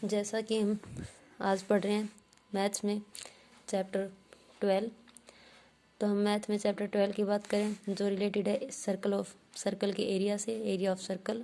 जैसा कि हम आज पढ़ रहे हैं मैथ्स में चैप्टर 12, तो हम मैथ में चैप्टर 12 की बात करें जो रिलेटेड है सर्कल के एरिया से, एरिया ऑफ सर्कल।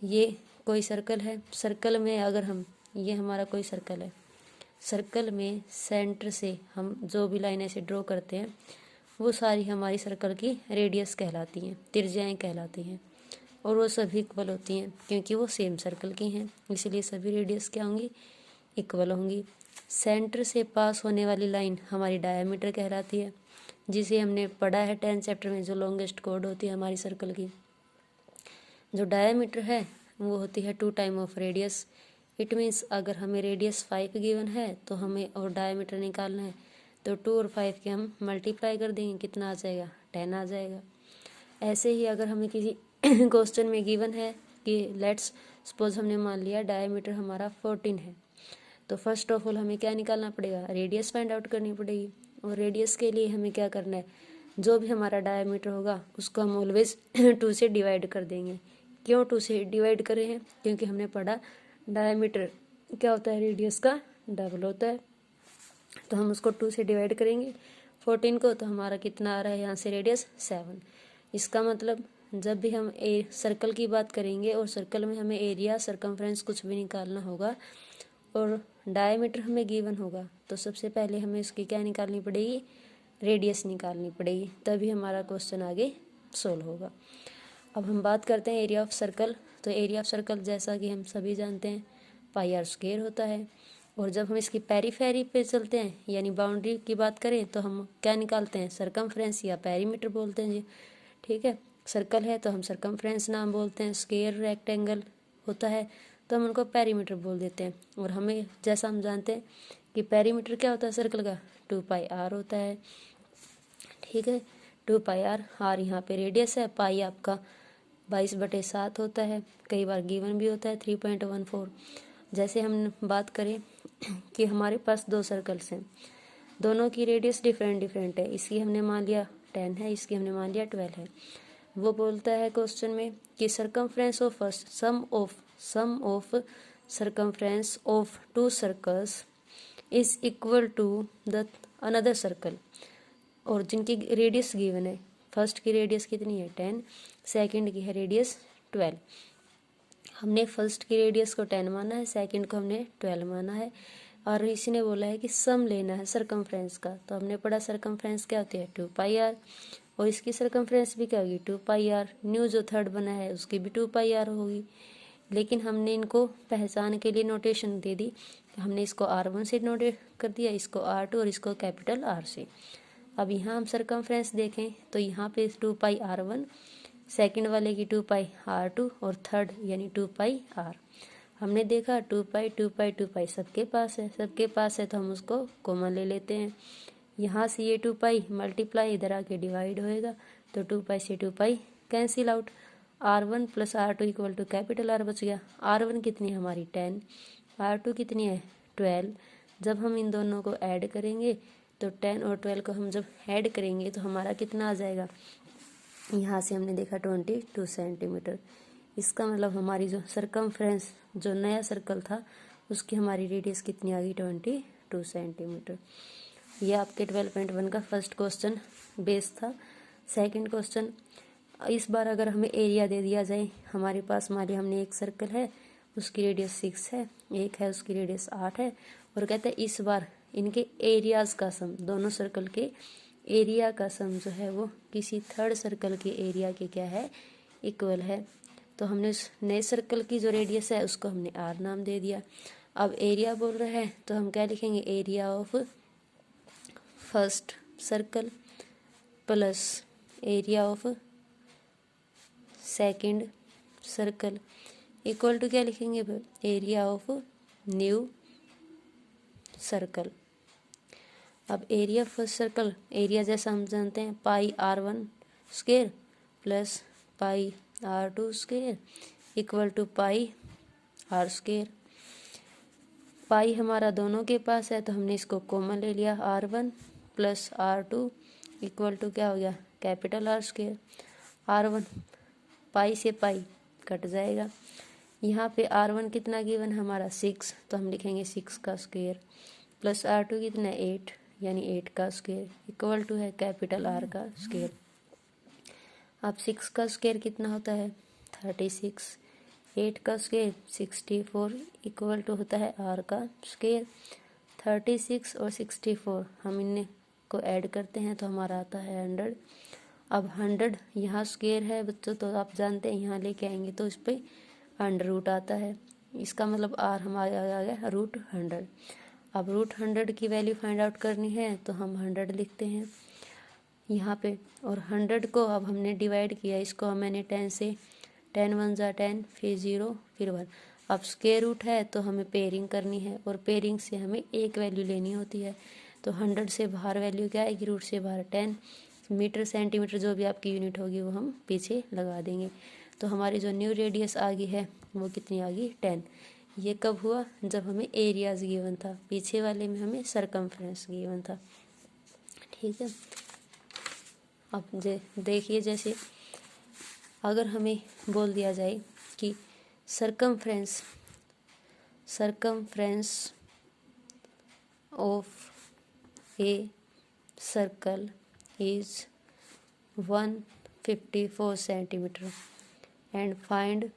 ये कोई सर्कल है, सर्कल में अगर हम, ये हमारा कोई सर्कल है, सर्कल में सेंटर से हम जो भी लाइन ऐसे ड्रॉ करते हैं वो सारी हमारी सर्कल की रेडियस कहलाती हैं, त्रिज्याएं कहलाती हैं, और वो सभी इक्वल होती हैं क्योंकि वो सेम सर्कल की हैं, इसलिए सभी रेडियस क्या होंगी, इक्वल होंगी। सेंटर से पास होने वाली लाइन हमारी डायमीटर कहलाती है, जिसे हमने पढ़ा है 10th चैप्टर में, जो लॉन्गेस्ट कॉर्ड होती है हमारी सर्कल की। जो डायमीटर है वो होती है 2 time of radius. It means अगर हमें रेडियस 5 गिवन है तो हमें और डायमीटर निकालना है तो 2 और 5 के हम मल्टीप्लाई कर देंगे, कितना आ जाएगा, 10 आ जाएगा। ऐसे ही अगर हमें किसी क्वेश्चन में गिवन है कि लेट्स सपोज हमने मान लिया डायमीटर हमारा 14 है, तो फर्स्ट ऑफ ऑल हमें क्या निकालना पड़ेगा, रेडियस फाइंड आउट करनी पड़ेगी। और रेडियस के लिए हमें क्या करना है, जो भी हमारा डायमीटर होगा उसको हम ऑलवेज 2 से डिवाइड कर देंगे। क्यों 2 से डिवाइड करें हैं, क्योंकि हमने पढ़ा डायमीटर क्या होता है, रेडियस का डबल होता है। तो हम उसको 2 से डिवाइड करेंगे 14 को, तो हमारा कितना आ रहा है यहाँ से रेडियस 7। इसका मतलब जब भी हम सर्कल की बात करेंगे और सर्कल में हमें एरिया, सरकमफ्रेंस कुछ भी निकालना होगा और डायमीटर हमें गिवन होगा, तो सबसे पहले हमें इसकी क्या निकालनी पड़ेगी, रेडियस निकालनी पड़ेगी, तभी हमारा क्वेश्चन आगे सोल्व होगा। अब हम बात करते हैं एरिया ऑफ सर्कल। तो एरिया ऑफ सर्कल जैसा कि हम सभी जानते हैं पाई आर स्क्वायर होता है, और जब हम इसकी पेरीफेरी पे चलते हैं यानी बाउंड्री की बात करें तो हम क्या निकालते हैं, सरकमफ्रेंस या पेरीमीटर बोलते हैं जी, ठीक है। सर्कल है तो हम सरकमफ्रेंस नाम बोलते हैं, स्क्वायर रेक्टेंगल होता है तो हम उनको पेरीमीटर बोल देते हैं। और हमें जैसा हम जानते हैं कि पेरीमीटर क्या होता है सर्कल का, 2 पाई आर होता है, ठीक है। 2 पाई आर, आर यहाँ पे रेडियस है, पाई आपका 22/7 होता है, कई बार गिवन भी होता है 3.14। जैसे हम बात करें कि हमारे पास 2 सर्कल्स हैं, दोनों की रेडियस डिफरेंट है, इसकी हमने मान लिया 10 है, इसकी हमने मान लिया 12 है। वो बोलता है क्वेश्चन में कि circumference of first sum of circumference of 2 circles is equal to the another circle, और जिनकी रेडियस गिवन है, फर्स्ट की रेडियस कितनी है 10, सेकंड की है रेडियस 12। हमने फर्स्ट की रेडियस को 10 माना है, सेकंड को हमने 12 माना है, और इसी ने बोला है कि सम लेना है सरकमफ्रेंस का। तो हमने पढ़ा सरकमफ्रेंस क्या होती है 2 पाई आर, और इसकी सरकमफ्रेंस भी क्या होगी 2 पाई आर। न्यू जो थर्ड बना है उसकी भी 2 पाई आर होगी, लेकिन हमने इनको पहचान के लिए नोटेशन दे दी, हमने इसको R1 से नोट कर दिया, इसको R2 और इसको कैपिटल R से। अब यहाँ हम सरकमफ्रेंस देखें तो यहाँ पे 2 पाई R1, सेकंड वाले की 2 पाई R2 और थर्ड यानी 2 पाई R। हमने देखा 2 पाई सबके पास है तो हम उसको कॉमन ले लेते हैं। यहाँ से ये 2 पाई मल्टीप्लाई इधर आके डिवाइड होएगा, तो 2 पाई से 2 pi cancel out, R1 plus R2 equal to capital R बच गया। R1 कितनी है हमारी 10, R2 कितनी है 12। जब हम इन दोनों को ऐड करेंगे तो 10 और 12 को हम जब ऐड करेंगे तो हमारा कितना आ जाएगा, यहाँ से हमने देखा 22 सेंटीमीटर। इसका मतलब हमारी जो सरकमफ्रेंस, जो नया सर्कल था उसकी हमारी रेडियस कितनी आ गई 22 सेंटीमीटर। यह आपके 12.1 का फर्स्ट क्वेश्चन बेस था। सेकंड क्वेश्चन, इस बार अगर हमें एरिया दे दिया जाए, हमारे पास मान लिया हमने एक सर्कल है उसकी रेडियस 6 है, एक है उसकी रेडियस 8 है, और कहते हैं इस बार इनके एरियाज का सम, दोनों सर्कल के एरिया का सम जो है वो किसी थर्ड सर्कल के एरिया के क्या है, इक्वल है। तो हमने उस नए सर्कल की जो रेडियस है उसको हमने R नाम दे दिया। अब एरिया बोल रहे हैं तो हम क्या लिखेंगे, area of first circle plus area of second circle equal to क्या लिखेंगे, एरिया ऑफ न्यू सर्कल। अब एरिया फर्स्ट सर्कल, एरिया जैसा हम जानते हैं pi R1 square plus pi R2 square equal to pi R square. Pi हमारा दोनों के पास है तो हमने इसको कॉमन ले लिया, R1 plus R2 equal to क्या हो गया, कैपिटल R स्क्वायर। R1 पाई से पाई कट जाएगा, यहाँ पे R1 कितना गिवन है हमारा 6, तो हम लिखेंगे 6 का स्क्वायर प्लस R2 कितना 8 यानी 8 का स्क्वायर इक्वल टू है कैपिटल R का स्क्वायर। अब 6 का स्क्वायर कितना होता है 36, 8 का स्क्वायर 64 इक्वल टू होता है R का स्क्वायर। 36 और 64 हम इन्हें को ऐड करते हैं तो हमारा आता है 100। अब 100 यहाँ स्क्वायर है बच्चों, तो आप जानते हैं यहाँ लेके आएंगे तो इस पर अंडर रूट आता है, इसका मतलब R हमारे आ गया √100। अब √100 की वैल्यू फाइंड आउट करनी है तो हम 100 लिखते हैं यहाँ पे, और 100 को अब हमने डिवाइड किया, इसको मैंने 10 से, 10 1 ज़ा 10 फिर 0 फिर 1। अब स्क्वायर रूट है तो हमें पेयरिंग करनी है, और पेयरिंग से हमें एक वैल्यू लेनी होती है। तो 100 से बाहर वैल्यू क्या आएगी, रूट से बाहर 10, मीटर सेंटीमीटर जो भी आपकी यूनिट होगी वो हम पीछे लगा देंगे। तो हमारी जो न्यू रेडियस आ गई है वो कितनी आ गई 10। ये कब हुआ, जब हमें एरियाज गिवन था, पीछे वाले में हमें सरकमफ्रेंस गिवन था। ठीक है, अब देखिए जैसे अगर हमें बोल दिया जाए कि circumference of a circle is 154 centimetre and find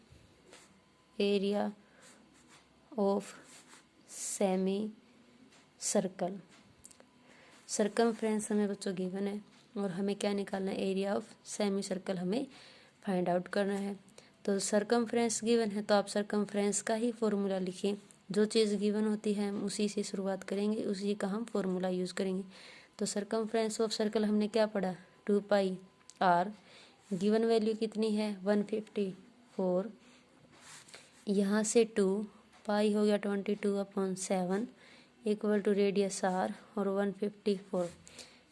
area of semi circle. Circumference हमें बच्चों गिवन है और हमें क्या निकालना है, एरिया ऑफ सेमी सर्कल हमें फाइंड आउट करना है। तो सरकमफ्रेंस गिवन है तो आप सरकमफ्रेंस का ही फॉर्मूला लिखिए, जो चीज़ गिवन होती है हम उसी से शुरुआत करेंगे, उसी का हम फॉर्मूला यूज़ करेंगे। तो सरकमफ्रेंस ऑफ सर्कल हमने क्या पढ़ा 2πr, गिवन वैल्यू कितनी है 154, यहाँ से 2 पाई हो गया 22/7 इक्वल टू रेडियस r और 154।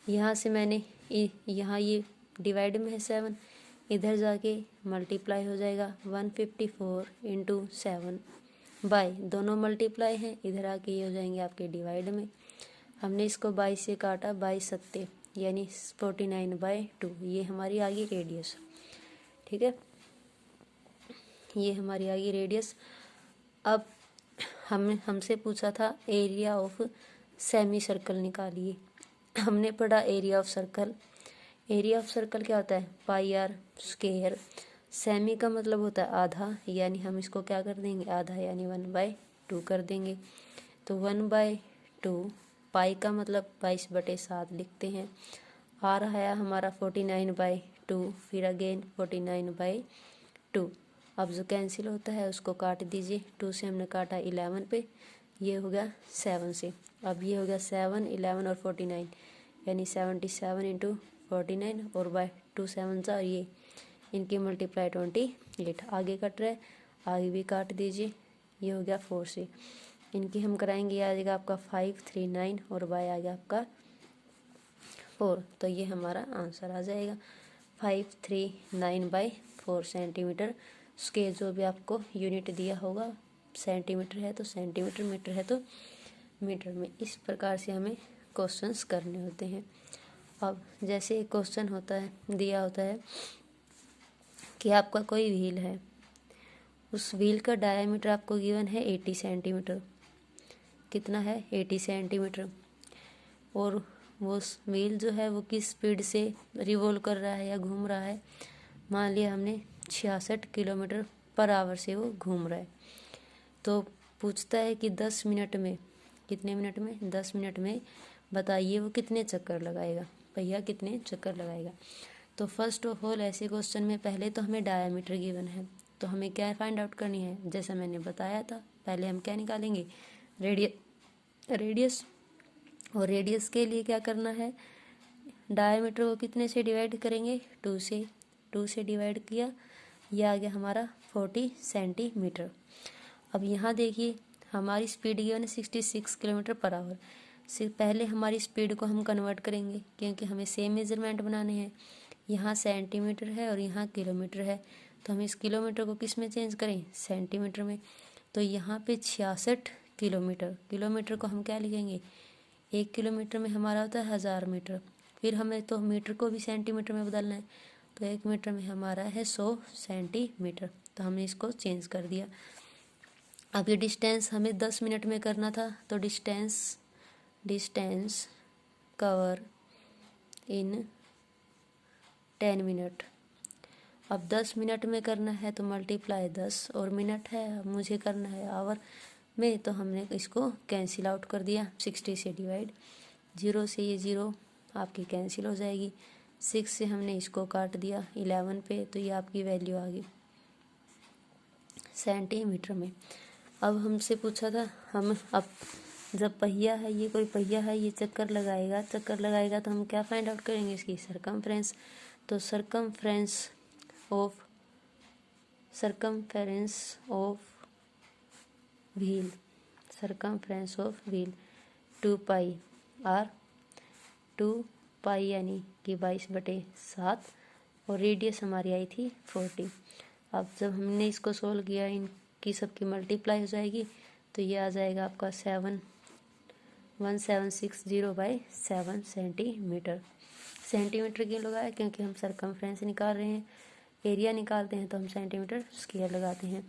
यहाँ से मैंने यहाँ ये डिवाइड में है 7, इधर जाके मल्टीप्लाई हो जाएगा 154 × 7 बाय, दोनों मल्टीप्लाई हैं, इधर आके ये हो जाएंगे आपके डिवाइड में। हमने इसको 22 से काटा, 22 सत्ते यानी 49/2, ये हमारी आ गई रेडियस। ठीक है, ये हमारी आ गई रेडियस। अब हमसे पूछा था एरिया ऑफ सेमी सर्कल निकालिए। हमने पढ़ा area of circle, area of circle क्या होता है πr स्क्वायर, सेमी का मतलब होता है आधा, यानी हम इसको क्या कर देंगे आधा यानी 1/2 कर देंगे। तो 1/2, पाई का मतलब 22/7 लिखते हैं, आ रहा है हमारा 49/2, फिर अगेन 49/2। अब जो कैंसिल होता है उसको काट दीजिए, 2 से हमने काटा 11 पे, ये हो गया 7 से। अब ये हो गया 7, 11 और 49 यानी 77 × 49 और बाय 2 7 सा, ये इनकी मल्टीप्लाई 28। आगे कट रहा है, आगे भी काट दीजिए, ये हो गया 4 से। इनकी हम कराएंगे, आ जाएगा आपका 539 और बाय आ गया आपका 4। तो ये हमारा आंसर आ जाएगा 539/4 सेंटीमीटर स्क्वायर। जो भी आपको यूनिट दिया होगा, सेंटीमीटर है तो सेंटीमीटर, मीटर है तो मीटर में। इस प्रकार से हमें क्वेश्चंस करने होते हैं। अब जैसे एक क्वेश्चन होता है, दिया होता है कि आपका कोई व्हील है, उस व्हील का डायमीटर आपको गिवन है 80 सेंटीमीटर। कितना है 80 सेंटीमीटर, और वो व्हील जो है वो किस स्पीड से रिवॉल्व कर रहा है या घूम रहा है, मान लिया हमने 66 किलोमीटर/आवर से वो घूम रहा है। तो पूछता है कि 10 मिनट में, कितने मिनट में 10 मिनट में बताइए वो कितने चक्कर लगाएगा, पहिया कितने चक्कर लगाएगा। तो फर्स्ट ऑफ ऑल ऐसे क्वेश्चन में पहले तो हमें डायमीटर गिवन है, तो हमें क्या फाइंड आउट करनी है, जैसा मैंने बताया था पहले हम क्या निकालेंगे रेडियस, और रेडियस के लिए क्या करना है, डायमीटर को कितने से डिवाइड करेंगे 2 से, 2 से डिवाइड किया, यह आ गया हमारा 40 सेंटीमीटर। अब यहाँ देखिए हमारी स्पीड गिवन है 66 किलोमीटर/आवर। पहले हमारी स्पीड को हम कन्वर्ट करेंगे क्योंकि हमें सेम मेजरमेंट बनाने हैं। यहाँ सेंटीमीटर है और यहाँ किलोमीटर है, तो हम इस किलोमीटर को किस में चेंज करें, सेंटीमीटर में। तो यहाँ पे 66 किलोमीटर, किलोमीटर को हम क्या लिखेंगे, 1 किलोमीटर में हमारा होता है 1000 मीटर। फिर हमें तो मीटर को भी सेंटीमीटर में बदलना है, तो 1 मीटर में हमारा है 100 सेंटीमीटर। तो हमने इसको चेंज कर दिया। अब ये डिस्टेंस हमें 10 मिनट में करना था, तो डिस्टेंस कवर इन 10 मिनट। अब 10 मिनट में करना है तो मल्टीप्लाई 10 और मिनट है, अब मुझे करना है आवर में, तो हमने इसको कैंसिल आउट कर दिया 60 से डिवाइड। 0 से ये 0 आपकी कैंसिल हो जाएगी। 6 से हमने इसको काट दिया 11 पे, तो ये आपकी वैल्यू आ गई सेंटीमीटर में। अब हमसे पूछा था हम, अब जब पहिया है, ये कोई पहिया है, ये चक्कर लगाएगा तो हम क्या फाइंड आउट करेंगे, इसकी सरकमफ्रेंस। तो सरकमफ्रेंस ऑफ व्हील 2 पाई यानी कि 22/7, और रेडियस हमारी आई थी 40। अब जब हमने इसको सोल्व किया, इनकी सबकी मल्टीप्लाई हो जाएगी, तो ये आ जाएगा आपका 1760/7 सेंटीमीटर। सेंटीमीटर क्यों लगाया, क्योंकि हम सरकमफ्रेंस निकाल रहे हैं, एरिया निकालते हैं तो हम सेंटीमीटर स्क्वायर लगाते हैं।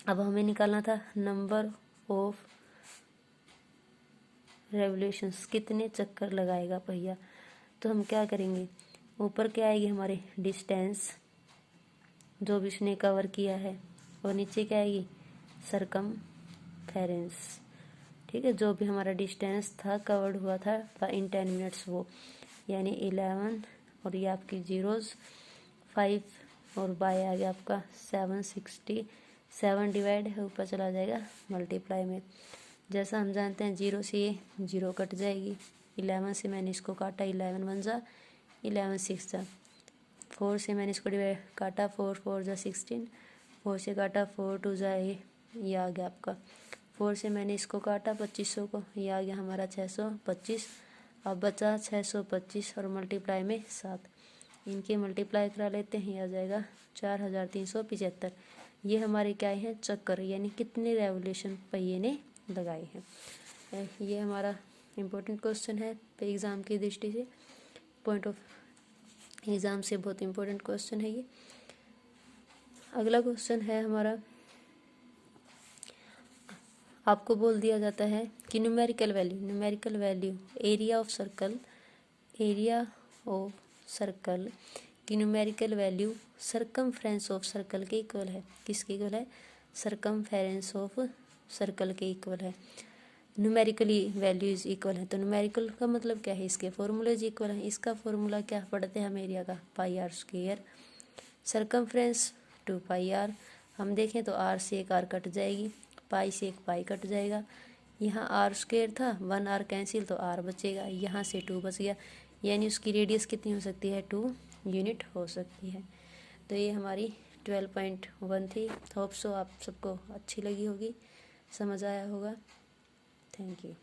अब हमें निकालना था नंबर ऑफ रेवोल्यूशंस, कितने चक्कर लगाएगा पहिया। तो हम क्या करेंगे, ऊपर क्या आएगी हमारे डिस्टेंस जो भी उसने कवर किया है, और नीचे क्या आएगी सरकमफेरेंस। ठीक है, जो भी हमारा डिस्टेंस था कवर्ड हुआ था इन 10 मिनट्स, वो यानी 11, और ये आपकी जीरोस 5, और बाय आ गया आपका 760। 7 डिवाइड है, ऊपर चला जाएगा मल्टीप्लाई में। जैसा हम जानते हैं 0 से ये 0 कट जाएगी। 11 से मैंने इसको काटा, 11 1 जा 11 6 जा। 4 से मैंने इसको डिवाइड काटा, 4 4 जा 16। 4 से काटा 4 2 जा ये आ गया आपका। 4 से मैंने इसको काटा 2500 को, ये आ गया हमारा 625। अब बचा 625 और मल्टीप्लाई में 7, इनके मल्टीप्लाई करा लेते हैं, ये आ जाएगा 4375। ये हमारे क्या है चक्कर, यानी कितने रेवोल्यूशन पहिए ने लगाए हैं। ये हमारा इम्पोर्टेंट क्वेश्चन है एग्ज़ाम की दृष्टि से, पॉइंट ऑफ एग्ज़ाम से बहुत इम्पोर्टेंट क्वेश्चन है ये। अगला क्वेश्चन है हमारा, आपको बोल दिया जाता है कि numerical value area of circle की numerical value circumference of circle के इक्वल है। किसके इक्वल है, सरकमफेरेंस ऑफ सर्कल के इक्वल है। न्यूमेरिकली वैल्यू इज इक्वल है, तो न्यूमेरिकल का मतलब क्या है, इसके फॉर्मूलेज इक्वल है। इसका फॉर्मूला क्या पढ़ते हैं हम एरिया का, pi R square, circumference 2 pi R. हम देखें तो आर से एक आर कट जाएगी, पाई से एक पाई कट जाएगा, यहाँ आर स्क्वायर था, 1 आर कैंसिल तो आर बचेगा, यहाँ से 2 बच गया, यानी उसकी रेडियस कितनी हो सकती है 2 यूनिट हो सकती है। तो ये हमारी 12.1 थी। होप सो आप सबको अच्छी लगी होगी, समझ आया होगा। Thank you.